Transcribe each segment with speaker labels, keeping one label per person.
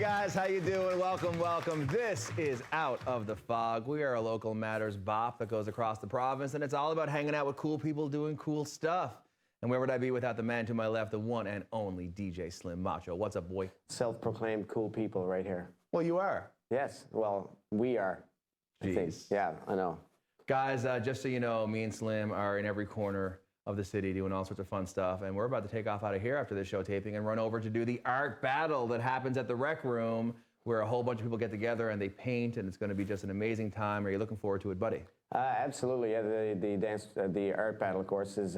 Speaker 1: guys, how you doing? Welcome, welcome. This is Out of the Fog. We are a local matters bop that goes across the province, and it's all about hanging out with cool people doing cool stuff. And where would I be without the man to my left, the one and only DJ Slim Macho? What's up, boy?
Speaker 2: Self-proclaimed cool people right here.
Speaker 1: Well, you are.
Speaker 2: Yes, well, we are. I think. Yeah, I know.
Speaker 1: Guys, just so you know, me and Slim are in every corner of the city doing all sorts of fun stuff, and we're about to take off out of here after this show taping and run over to do the art battle that happens at the Rec Room, where a whole bunch of people get together and they paint, and it's going to be just an amazing time. Are you looking forward to it, buddy?
Speaker 2: Absolutely. Yeah, the art battle, of course, is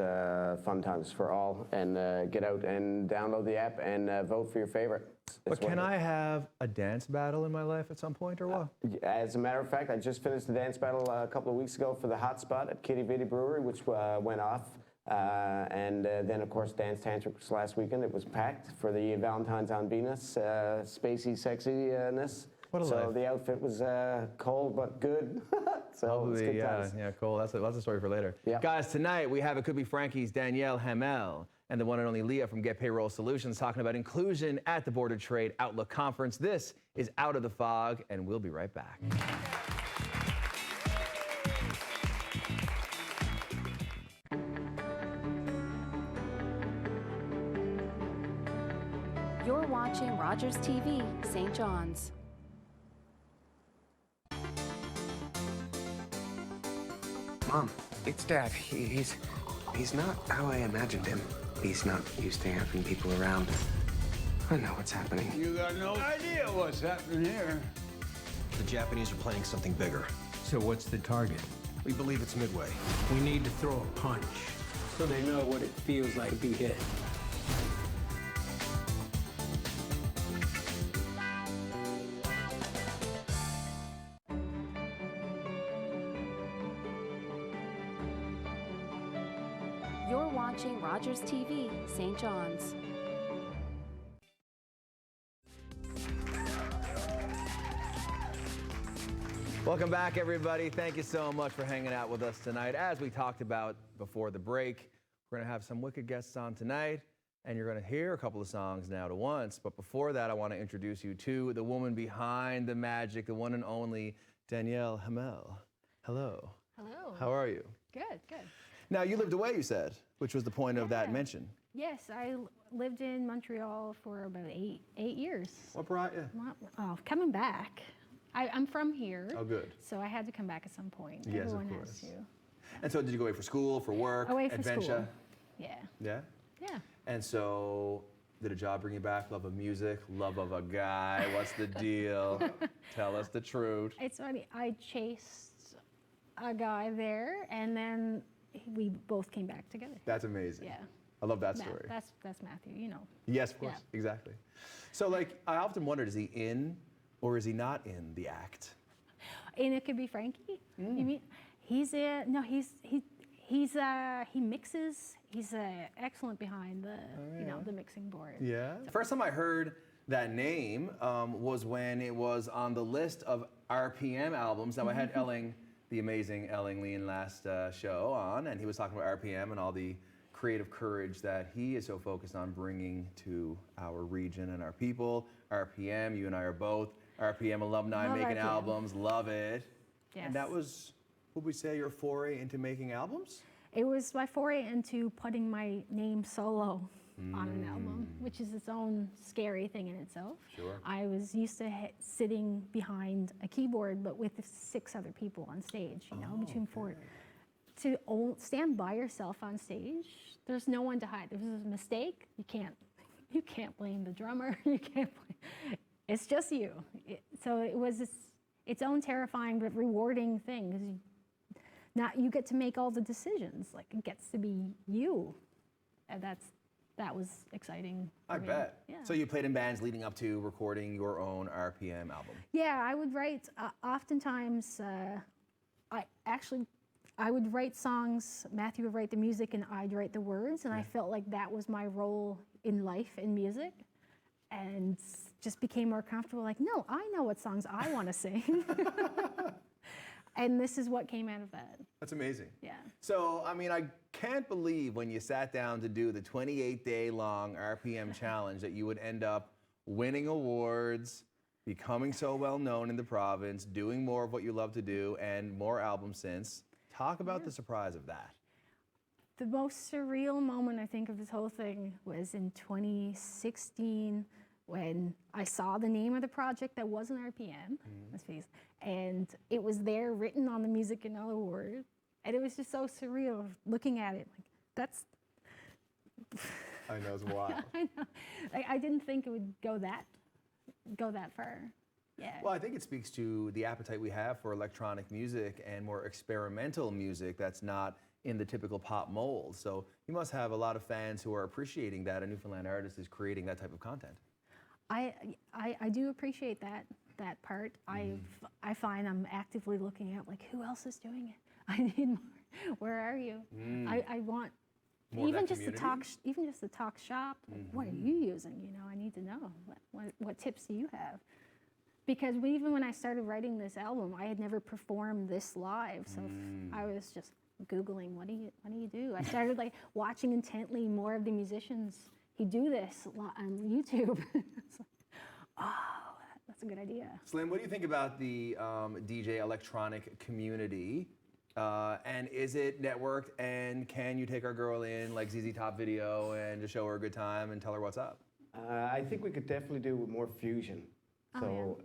Speaker 2: fun times for all, and get out and download the app and vote for your favorite.
Speaker 1: But can I have a dance battle in my life at some point, or what?
Speaker 2: As a matter of fact, I just finished the dance battle a couple of weeks ago for the Hot Spot at Kitty Vitty Brewery, which went off. And then, of course, Dance Tantrics last weekend. It was packed for the Valentine's on Venus, spacey sexiness. So the outfit was cold but good. So it's good times.
Speaker 1: Yeah, cool. That's a story for later.
Speaker 2: Yeah.
Speaker 1: Guys, tonight we have It Could Be Frankie's Danielle Hamel and the one and only Leah from Get Payroll Solutions talking about inclusion at the Board of Trade Outlook Conference. This is Out of the Fog, and we'll be right back.
Speaker 3: You're watching Rogers TV, St. John's.
Speaker 4: Mom, it's Dad. He's not how I imagined him. He's not used to having people around. I know what's happening.
Speaker 5: You got no idea what's happening here.
Speaker 6: The Japanese are planning something bigger.
Speaker 5: So what's the target?
Speaker 6: We believe it's Midway.
Speaker 5: We need to throw a punch so they know what it feels like to be hit.
Speaker 3: You're watching Rogers TV, St. John's.
Speaker 1: Welcome back, everybody. Thank you so much for hanging out with us tonight. As we talked about before the break, we're going to have some wicked guests on tonight, and you're going to hear a couple of songs now to once. But before that, I want to introduce you to the woman behind the magic, the one and only Danielle Hamel. Hello.
Speaker 7: Hello.
Speaker 1: How are you?
Speaker 7: Good, good.
Speaker 1: Now, you lived away, you said, which was the point of that mention.
Speaker 7: Yes, I lived in Montreal for about eight years.
Speaker 1: What brought you?
Speaker 7: Oh, coming back. I'm from here.
Speaker 1: Oh, good.
Speaker 7: So I had to come back at some point.
Speaker 1: Yes,
Speaker 7: Everyone
Speaker 1: of course.
Speaker 7: has to.
Speaker 1: And so did you go away for school, for work,
Speaker 7: Away for
Speaker 1: adventure?
Speaker 7: school. Yeah.
Speaker 1: Yeah?
Speaker 7: Yeah.
Speaker 1: And so did a job bring you back? Love of music, love of a guy. What's the deal? Tell us the truth.
Speaker 7: It's funny. I chased a guy there, and then we both came back together.
Speaker 1: That's amazing.
Speaker 7: Yeah.
Speaker 1: I love that story.
Speaker 7: That's Matthew, you know.
Speaker 1: Yes, of course.
Speaker 7: Yeah.
Speaker 1: Exactly. So, like, I often wondered, is he in or is he not in the act?
Speaker 7: And It Could Be Frankie. You mean he's in? No, he mixes. He's excellent behind the the mixing board.
Speaker 1: Yeah. The first time I heard that name was when it was on the list of RPM albums. Now I had the amazing Elling Lean last show on, and he was talking about RPM and all the creative courage that he is so focused on bringing to our region and our people. RPM, you and I are both RPM alumni,
Speaker 7: Love
Speaker 1: making
Speaker 7: RPM.
Speaker 1: albums, love it.
Speaker 7: Yes.
Speaker 1: And that was, would we say, your foray into making albums?
Speaker 7: It was my foray into putting my name solo on an album, which is its own scary thing in itself.
Speaker 1: Sure.
Speaker 7: I was used to sitting behind a keyboard, but with 6 other people on stage, between 4. To stand by yourself on stage, there's no one to hide. If there's a mistake, you can't blame the drummer. You can't blame, it's just you. So it was its own terrifying but rewarding thing, because you get to make all the decisions. Like, it gets to be you, and that was exciing.
Speaker 1: I bet.
Speaker 7: Yeah.
Speaker 1: So you played in bands leading up to recording your own RPM album.
Speaker 7: Yeah, I would write. Oftentimes, I would write songs. Matthew would write the music, and I'd write the words. And I felt like that was my role in life in music, and just became more comfortable. Like, no, I know what songs I want to sing. And this is what came out of that.
Speaker 1: That's amazing.
Speaker 7: Yeah.
Speaker 1: So, I mean, I can't believe when you sat down to do the 28-day long RPM challenge that you would end up winning awards, becoming so well known in the province, doing more of what you love to do, and more albums since. Talk about the surprise of that.
Speaker 7: The most surreal moment, I think, of this whole thing was in 2016 when I saw the name of the project that wasn't RPM, let's face it, and it was there written on the Music and Award. And it was just so surreal looking at it. Like, that's...
Speaker 1: I know, it's wild.
Speaker 7: I know. Like, I didn't think it would go that far. Yeah.
Speaker 1: Well, I think it speaks to the appetite we have for electronic music and more experimental music that's not in the typical pop mold. So you must have a lot of fans who are appreciating that a Newfoundland artist is creating that type of content.
Speaker 7: I do appreciate that part. I find I'm actively looking at, like, who else is doing it? I need more. Where are you? I want
Speaker 1: More
Speaker 7: even
Speaker 1: that
Speaker 7: just
Speaker 1: community?
Speaker 7: even just to talk shop. Like, what are you using? You know, I need to know. What tips do you have? Because even when I started writing this album, I had never performed this live. So I was just Googling, what do you do? I started like watching intently more of the musicians who do this on YouTube. It's like, oh, that's a good idea.
Speaker 1: Slim, what do you think about the DJ electronic community? And is it networked? And can you take our girl in like ZZ Top Video and just show her a good time and tell her what's up?
Speaker 2: I think we could definitely do more fusion. So,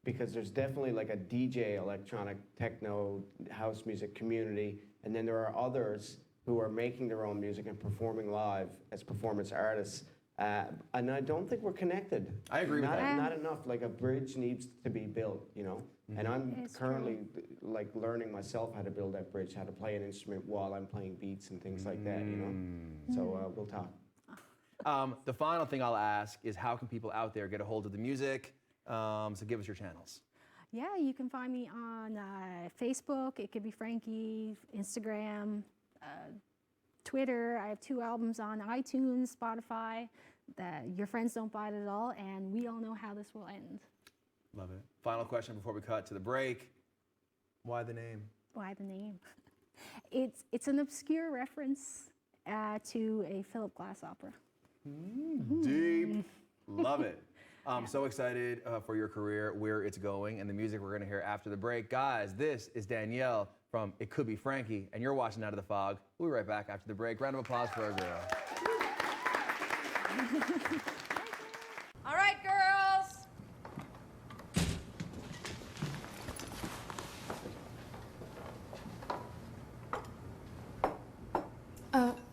Speaker 2: because there's definitely like a DJ electronic techno house music community, and then there are others who are making their own music and performing live as performance artists. And I don't think we're connected.
Speaker 1: I agree with that.
Speaker 2: Not enough. Like a bridge needs to be built, you know. And I'm currently like learning myself how to build that bridge, how to play an instrument while I'm playing beats and things like that, you know. So we'll talk.
Speaker 1: The final thing I'll ask is how can people out there get a hold of the music? So give us your channels.
Speaker 7: Yeah, you can find me on Facebook. It could be Frankie, Instagram, Twitter. I have 2 albums on iTunes, Spotify. Your Friends Don't Bite It All, and we all know how this will end.
Speaker 1: Love it. Final question before we cut to the break. Why the name?
Speaker 7: Why the name? It's an obscure reference to a Philip Glass opera.
Speaker 1: Deep. Love it. I'm so excited for your career, where it's going, and the music we're going to hear after the break. Guys, this is Danielle from It Could Be Frankie, and you're watching Out of the Fog. We'll be right back after the break. Round of applause for our girl.
Speaker 8: All right, girls.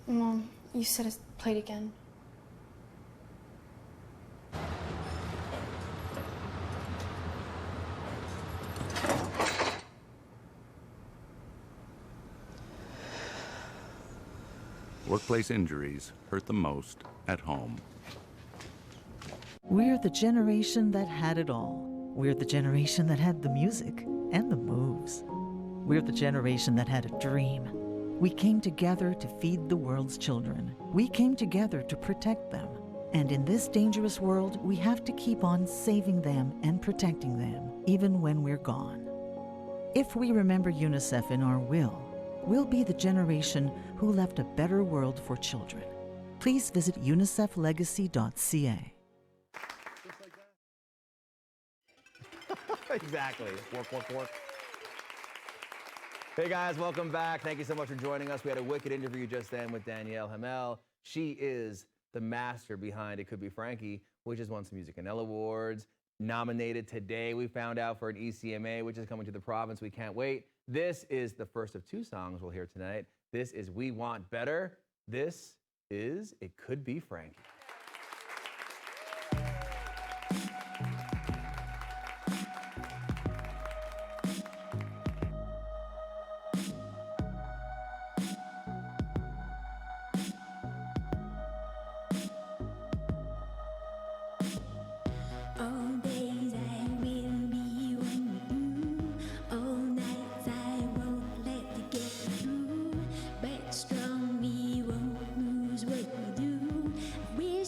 Speaker 9: Mom, you said it's played again.
Speaker 10: Workplace injuries hurt the most at home.
Speaker 11: We're the generation that had it all. We're the generation that had the music and the moves. We're the generation that had a dream. We came together to feed the world's children. We came together to protect them. And in this dangerous world, we have to keep on saving them and protecting them, even when we're gone. If we remember UNICEF in our will, we'll be the generation who left a better world for children. Please visit uniceflegacy.ca.
Speaker 1: Exactly. Work. Hey guys, welcome back. Thank you so much for joining us. We had a wicked interview just then with Danielle Hamel. She is the master behind It Could Be Frankie, which has won some Music and Awards. Nominated today, we found out, for an ECMA, which is coming to the province. We can't wait. This is the first of 2 songs we'll hear tonight. This is We Want Better. This is It Could Be Frankie.
Speaker 12: We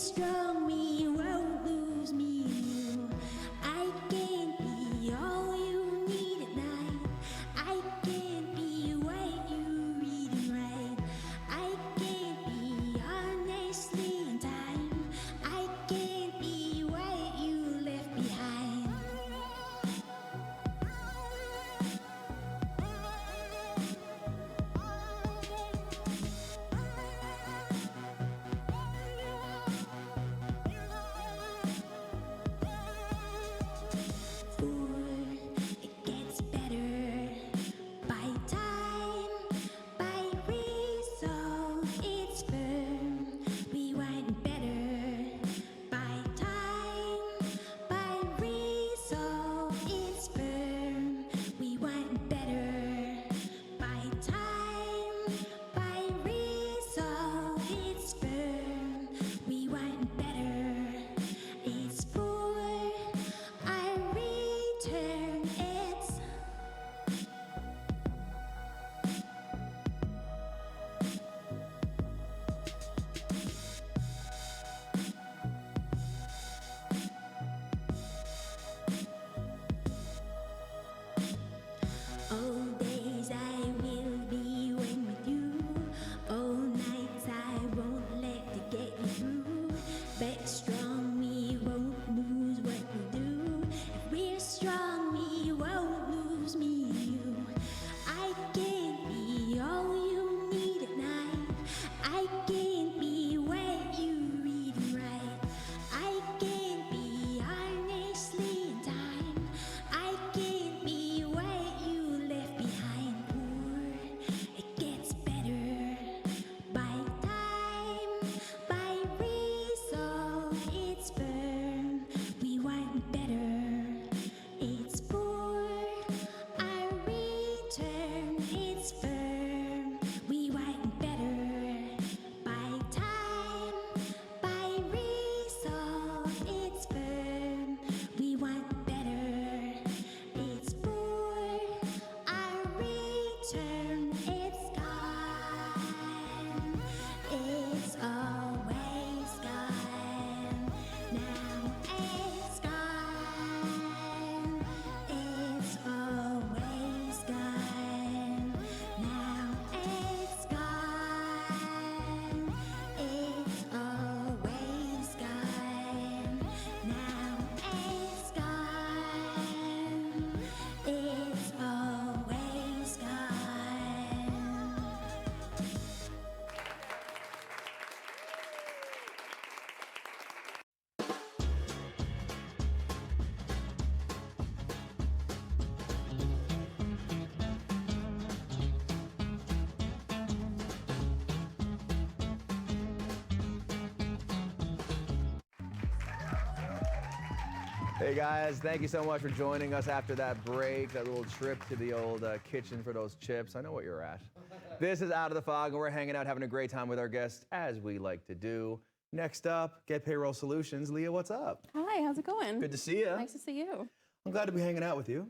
Speaker 1: Hey guys, thank you so much for joining us after that break, that little trip to the old kitchen for those chips. I know what you're at. This is Out of the Fog, and we're hanging out, having a great time with our guests, as we like to do. Next up, Get Payroll Solutions. Leah, what's up?
Speaker 12: Hi, how's it going?
Speaker 1: Good to see you.
Speaker 12: Nice to see you.
Speaker 1: I'm glad to be hanging out with you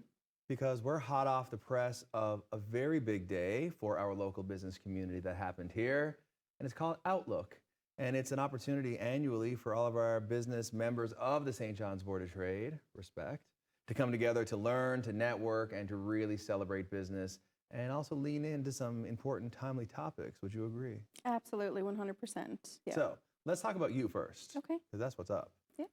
Speaker 1: because we're hot off the press of a very big day for our local business community that happened here, and it's called Outlook. And it's an opportunity annually for all of our business members of the St. John's Board of Trade, respect, to come together to learn, to network, and to really celebrate business and also lean into some important, timely topics. Would you agree?
Speaker 12: Absolutely, 100%. Yeah.
Speaker 1: So let's talk about you first.
Speaker 12: Okay.
Speaker 1: Because that's what's up.
Speaker 12: Yeah.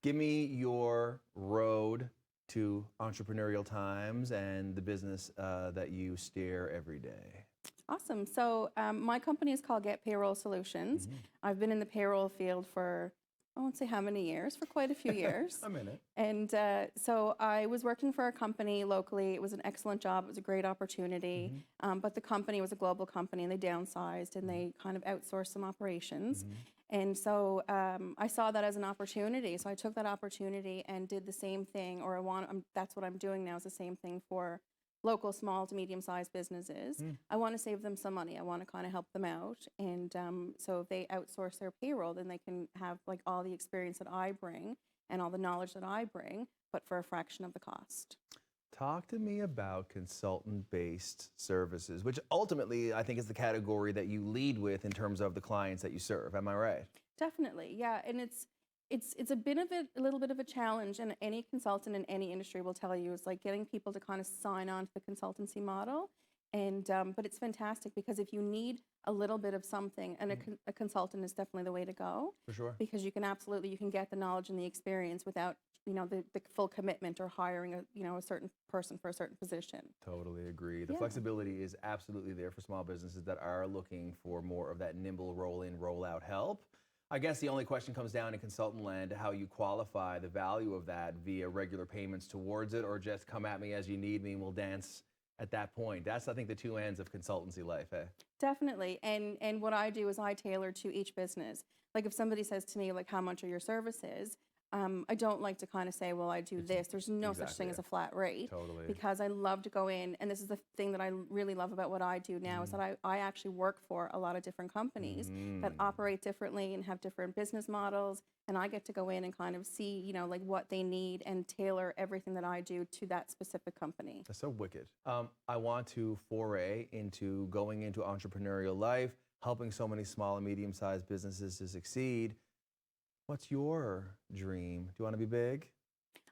Speaker 1: Give me your road to entrepreneurial times and the business that you steer every day.
Speaker 12: Awesome. So my company is called Get Payroll Solutions. I've been in the payroll field for, I won't say how many years, for quite a few years.
Speaker 1: A minute.
Speaker 12: And so I was working for a company locally. It was an excellent job. It was a great opportunity. But the company was a global company, and they downsized, and they kind of outsourced some operations. And so I saw that as an opportunity. So I took that opportunity and did the same thing, or that's what I'm doing now, is the same thing for local small to medium-sized businesses. I want to save them some money. I want to kind of help them out. And so if they outsource their payroll, then they can have like all the experience that I bring and all the knowledge that I bring, but for a fraction of the cost.
Speaker 1: Talk to me about consultant-based services, which ultimately I think is the category that you lead with in terms of the clients that you serve. Am I right?
Speaker 12: Definitely, yeah. And it's a little bit of a challenge, and any consultant in any industry will tell you, it's like getting people to kind of sign on to the consultancy model. And but it's fantastic because if you need a little bit of something, and a consultant is definitely the way to go.
Speaker 1: For sure.
Speaker 12: Because you can get the knowledge and the experience without the full commitment or hiring a certain person for a certain position.
Speaker 1: Totally agree. The
Speaker 12: Yeah.
Speaker 1: flexibility is absolutely there for small businesses that are looking for more of that nimble roll in, roll out help. I guess the only question comes down in consultant land to how you qualify the value of that via regular payments towards it, or just come at me as you need me and we'll dance at that point. That's, I think, the two ends of consultancy life, eh?
Speaker 12: Definitely. And what I do is I tailor to each business. Like if somebody says to me, like, how much are your services? I don't like to kind of say, well, I do this. There's no such thing as a flat rate.
Speaker 1: Totally.
Speaker 12: Because I love to go in, and this is the thing that I really love about what I do now, is that I actually work for a lot of different companies that operate differently and have different business models, and I get to go in and kind of see, like what they need and tailor everything that I do to that specific company.
Speaker 1: That's so wicked. I want to foray into going into entrepreneurial life, helping so many small and medium-sized businesses to succeed. What's your dream? Do you want to be big?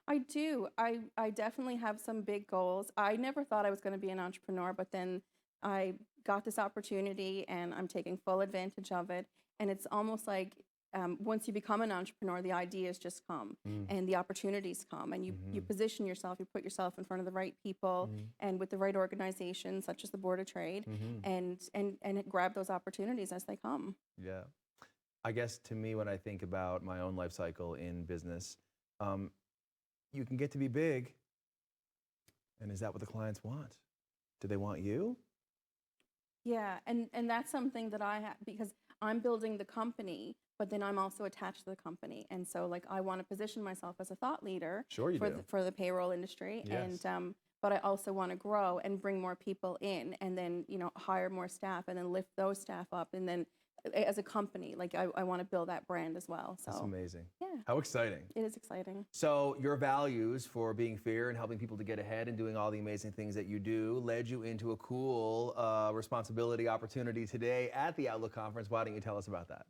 Speaker 12: I do. I definitely have some big goals. I never thought I was going to be an entrepreneur, but then I got this opportunity and I'm taking full advantage of it. And it's almost like once you become an entrepreneur, the ideas just come and the opportunities come, and you position yourself, you put yourself in front of the right people and with the right organizations, such as the Board of Trade, and grab those opportunities as they come.
Speaker 1: Yeah. I guess to me, when I think about my own life cycle in business, you can get to be big, and is that what the clients want? Do they want you?
Speaker 12: Yeah, and that's something that I have, because I'm building the company, but then I'm also attached to the company. And so like I want to position myself as a thought leader for the payroll industry.
Speaker 1: Yes.
Speaker 12: And but I also want to grow and bring more people in, and then hire more staff, and then lift those staff up, and then as a company, like I want to build that brand as well. So
Speaker 1: That's amazing.
Speaker 12: Yeah.
Speaker 1: How exciting.
Speaker 12: It is exciting.
Speaker 1: So your values for being fair and helping people to get ahead and doing all the amazing things that you do led you into a cool responsibility opportunity today at the Outlook Conference. Why don't you tell us about that?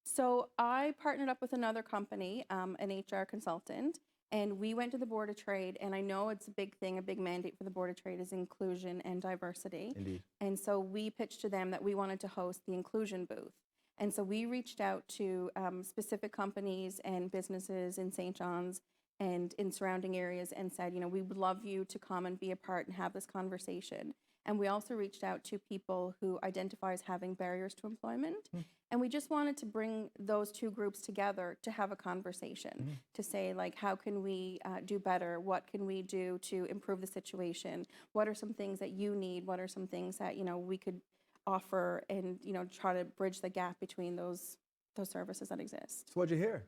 Speaker 12: So I partnered up with another company, an HR consultant, and we went to the Board of Trade, and I know it's a big thing, a big mandate for the Board of Trade is inclusion and diversity.
Speaker 1: Indeed.
Speaker 12: And so we pitched to them that we wanted to host the inclusion booth. And so we reached out to specific companies and businesses in St. John's and in surrounding areas and said, we would love you to come and be a part and have this conversation. And we also reached out to people who identify as having barriers to employment. And we just wanted to bring those two groups together to have a conversation, to say, like, how can we do better? What can we do to improve the situation? What are some things that you need? What are some things that, we could offer and, try to bridge the gap between those services that exist?
Speaker 1: So what'd you hear?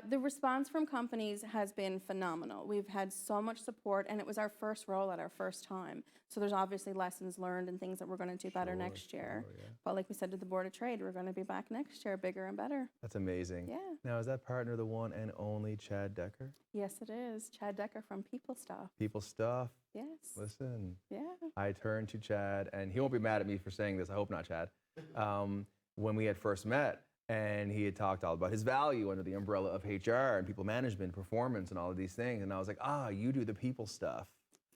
Speaker 12: The response from companies has been phenomenal. We've had so much support, and it was our first role at our first time. So there's obviously lessons learned and things that we're going to do better next year.
Speaker 1: yeah.
Speaker 12: But like we said to the Board of Trade, we're going to be back next year bigger and better.
Speaker 1: That's amazing.
Speaker 12: Yeah.
Speaker 1: Now, is that partner the one and only Chad Decker?
Speaker 12: Yes, it is. Chad Decker from People Stuff.
Speaker 1: People Stuff.
Speaker 12: Yes.
Speaker 1: Listen,
Speaker 12: Yeah.
Speaker 1: I turned to Chad, and he won't be mad at me for saying this. I hope not, Chad. When we had first met, and he had talked all about his value under the umbrella of HR and people management, performance, and all of these things. And I was like, you do the people stuff.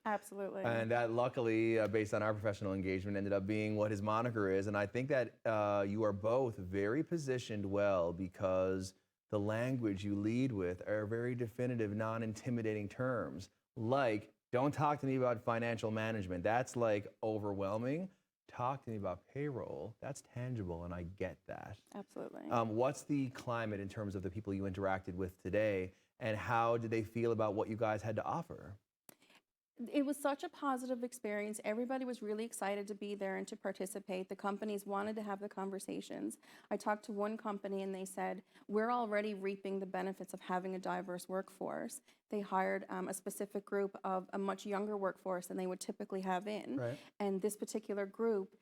Speaker 12: Absolutely.
Speaker 1: And that luckily, based on our professional engagement, ended up being what his moniker is. And I think that you are both very positioned well because the language you lead with are very definitive, non-intimidating terms. Like, don't talk to me about financial management. That's like overwhelming. Talk to me about payroll. That's tangible, and I get that.
Speaker 12: Absolutely.
Speaker 1: What's the climate in terms of the people you interacted with today, and how did they feel about what you guys had to offer?
Speaker 12: It was such a positive experience. Everybody was really excited to be there and to participate. The companies wanted to have the conversations. I talked to one company and they said, we're already reaping the benefits of having a diverse workforce. They hired a specific group of a much younger workforce than they would typically have in.
Speaker 1: Right.
Speaker 12: And this particular group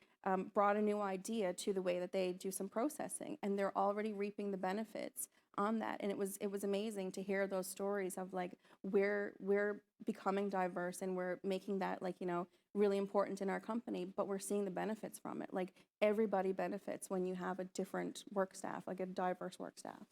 Speaker 12: brought a new idea to the way that they do some processing, and they're already reaping the benefits on that. And it was amazing to hear those stories of like we're becoming diverse and we're making that really important in our company, but we're seeing the benefits from it. Like everybody benefits when you have a different work staff, like a diverse work staff.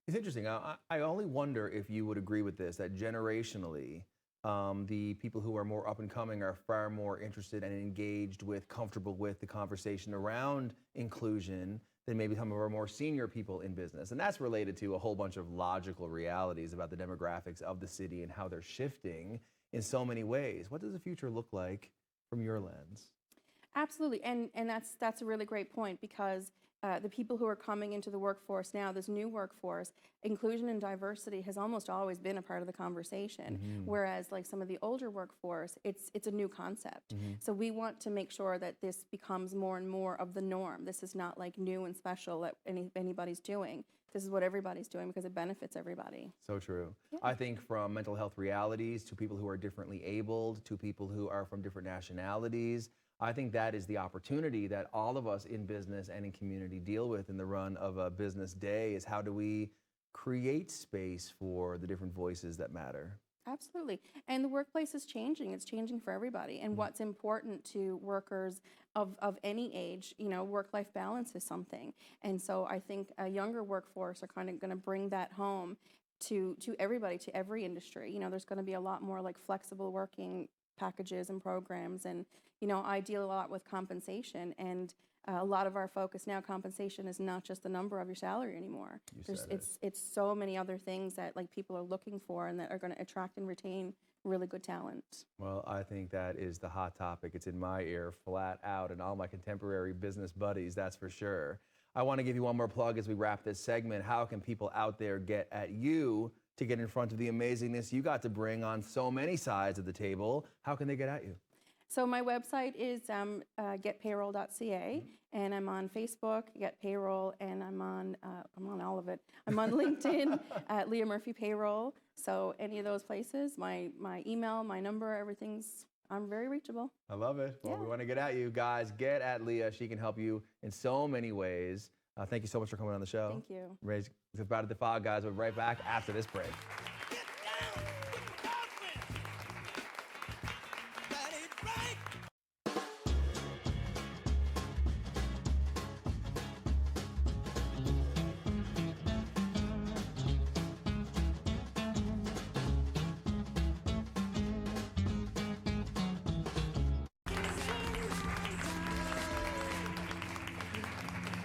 Speaker 1: It's interesting. I only wonder if you would agree with this, that generationally, the people who are more up and coming are far more interested and engaged with, comfortable with the conversation around inclusion than maybe some of our more senior people in business. And that's related to a whole bunch of logical realities about the demographics of the city and how they're shifting in so many ways. What does the future look like from your lens?
Speaker 12: Absolutely, and that's a really great point, because the people who are coming into the workforce now, this new workforce, inclusion and diversity has almost always been a part of the conversation.
Speaker 1: Mm-hmm.
Speaker 12: Whereas like some of the older workforce, it's a new concept.
Speaker 1: Mm-hmm.
Speaker 12: So we want to make sure that this becomes more and more of the norm. This is not like new and special that anybody's doing. This is what everybody's doing because it benefits everybody.
Speaker 1: So true.
Speaker 12: Yeah.
Speaker 1: I think from mental health realities to people who are differently abled to people who are from different nationalities, I think that is the opportunity that all of us in business and in community deal with in the run of a business day, is how do we create space for the different voices that matter?
Speaker 12: Absolutely. And the workplace is changing. It's changing for everybody. And what's important to workers of any age, work-life balance is something. And so I think a younger workforce are kind of going to bring that home to everybody, to every industry. There's going to be a lot more like flexible working packages and programs. And, I deal a lot with compensation, and a lot of our focus now, compensation is not just the number of your salary anymore. It's so many other things that like people are looking for and that are going to attract and retain really good talent.
Speaker 1: Well, I think that is the hot topic. It's in my ear flat out, and all my contemporary business buddies, that's for sure. I want to give you one more plug as we wrap this segment. How can people out there get at you to get in front of the amazingness you got to bring on so many sides of the table? How can they get at you?
Speaker 12: So my website is getpayroll.ca, and I'm on Facebook, Get Payroll, and I'm on all of it. I'm on LinkedIn at Leah Murphy Payroll. So any of those places, my email, my number, I'm very reachable.
Speaker 1: I love it. Well, we want to get at you guys. Get at Leah. She can help you in so many ways. Thank you so much for coming on the show.
Speaker 12: Thank you.
Speaker 1: It's About the Fog, guys. We'll be right back after this break.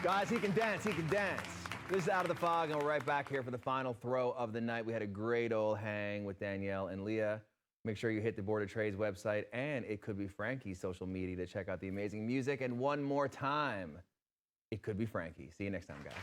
Speaker 1: Guys, he can dance, he can dance. This is Out of the Fog, and we're right back here for the final throw of the night. We had a great old hang with Danielle and Leah. Make sure you hit the Board of Trade's website, and it could be Frankie's social media to check out the amazing music. And one more time, it could be Frankie. See you next time, guys.